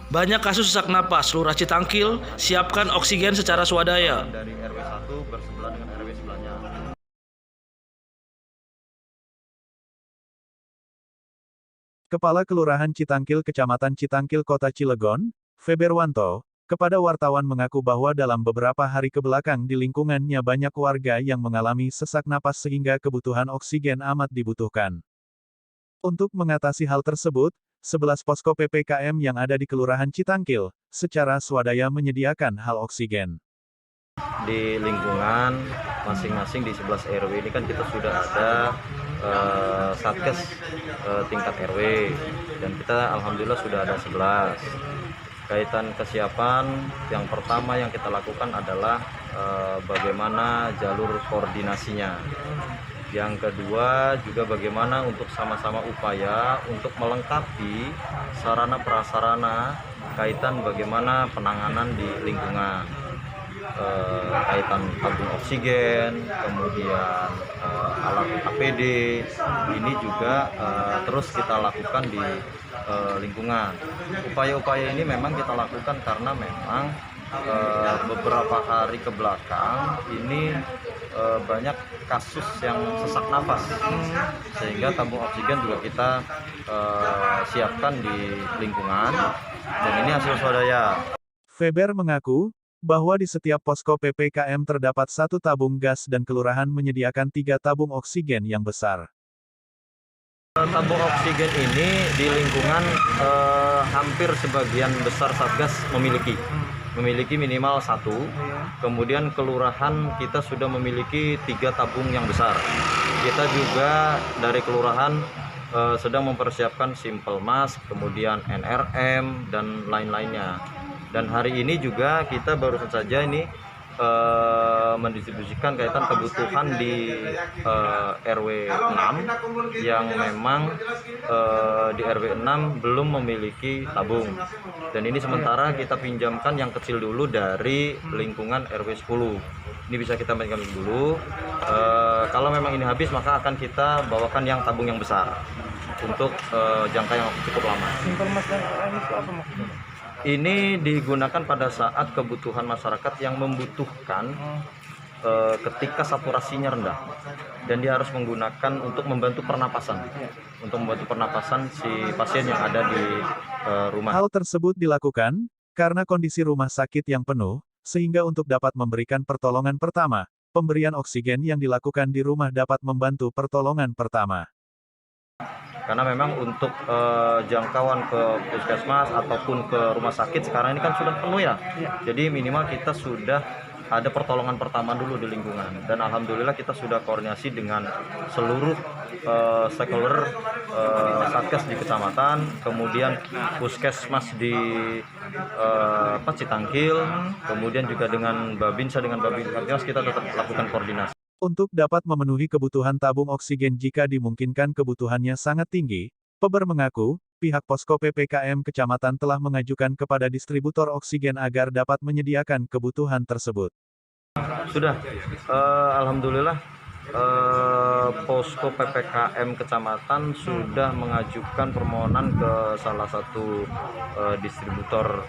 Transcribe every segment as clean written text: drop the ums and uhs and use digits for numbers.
Banyak kasus sesak napas, Lurah Citangkil siapkan oksigen secara swadaya. Dari RW 1 bersebelah dengan RW sebelahnya. Kepala Kelurahan Citangkil Kecamatan Citangkil Kota Cilegon, Feberwanto, kepada wartawan mengaku bahwa dalam beberapa hari kebelakang di lingkungannya banyak warga yang mengalami sesak napas sehingga kebutuhan oksigen amat dibutuhkan. Untuk mengatasi hal tersebut, 11 posko PPKM yang ada di Kelurahan Citangkil, secara swadaya menyediakan hal oksigen. Di lingkungan masing-masing di 11 RW ini kan kita sudah ada satgas tingkat RW, dan kita alhamdulillah sudah ada 11. Kaitan kesiapan, yang pertama yang kita lakukan adalah bagaimana jalur koordinasinya. Yang kedua juga bagaimana untuk sama-sama upaya untuk melengkapi sarana prasarana kaitan bagaimana penanganan di lingkungan, kaitan tabung oksigen, kemudian alat APD, ini juga terus kita lakukan di lingkungan. Upaya-upaya ini memang kita lakukan karena memang beberapa hari ke belakang ini banyak kasus yang sesak nafas, sehingga tabung oksigen juga kita siapkan di lingkungan, dan ini hasil swadaya. Feber mengaku bahwa di setiap posko PPKM terdapat 1 tabung gas dan kelurahan menyediakan 3 tabung oksigen yang besar. Tabung oksigen ini di lingkungan hampir sebagian besar satgas memiliki minimal 1. Kemudian kelurahan kita sudah memiliki 3 tabung yang besar. Kita juga dari kelurahan sedang mempersiapkan simple mask, kemudian NRM dan lain-lainnya. Dan hari ini juga kita baru saja ini mendistribusikan kaitan kebutuhan di RW 6 yang memang di RW 6 belum memiliki tabung, dan ini sementara kita pinjamkan yang kecil dulu dari lingkungan RW 10. Ini bisa kita mainkan dulu, kalau memang ini habis maka akan kita bawakan yang tabung yang besar untuk jangka yang cukup lama. Ini digunakan pada saat kebutuhan masyarakat yang membutuhkan ketika saturasinya rendah, dan dia harus menggunakan untuk membantu pernapasan, si pasien yang ada di rumah. Hal tersebut dilakukan karena kondisi rumah sakit yang penuh, sehingga untuk dapat memberikan pertolongan pertama, pemberian oksigen yang dilakukan di rumah dapat membantu pertolongan pertama. Karena memang untuk jangkauan ke puskesmas ataupun ke rumah sakit sekarang ini kan sudah penuh ya. Jadi minimal kita sudah ada pertolongan pertama dulu di lingkungan, dan alhamdulillah kita sudah koordinasi dengan seluruh stakeholder satgas di kecamatan, kemudian puskesmas di Citangkil, kemudian juga dengan Babinsa, dengan Babinsa kita tetap lakukan koordinasi. Untuk dapat memenuhi kebutuhan tabung oksigen jika dimungkinkan kebutuhannya sangat tinggi, Feber mengaku, pihak posko PPKM Kecamatan telah mengajukan kepada distributor oksigen agar dapat menyediakan kebutuhan tersebut. Sudah, alhamdulillah posko PPKM Kecamatan sudah mengajukan permohonan ke salah satu distributor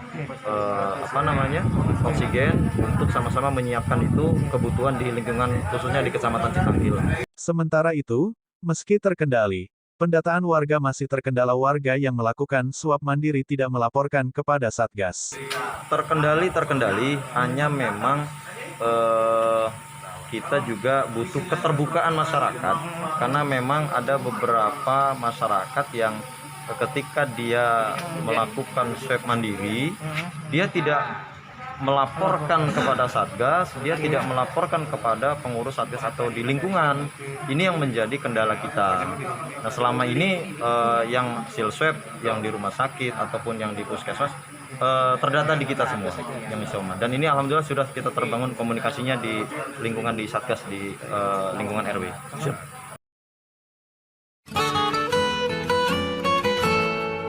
oksigen untuk sama-sama menyiapkan itu kebutuhan di lingkungan khususnya di Kecamatan Citangkil. Sementara itu, meski terkendali, pendataan warga masih terkendala. Warga yang melakukan swab mandiri tidak melaporkan kepada Satgas. Terkendali, hanya memang kita juga butuh keterbukaan masyarakat, karena memang ada beberapa masyarakat yang ketika dia melakukan swab mandiri, dia tidak melaporkan kepada Satgas, dia tidak melaporkan kepada pengurus Satgas atau di lingkungan. Ini yang menjadi kendala kita. Nah, selama ini yang hasil swab yang di rumah sakit ataupun yang di puskesmas terdata di kita semua yang isoman, dan ini alhamdulillah sudah kita terbangun komunikasinya di lingkungan di Satgas di lingkungan RW.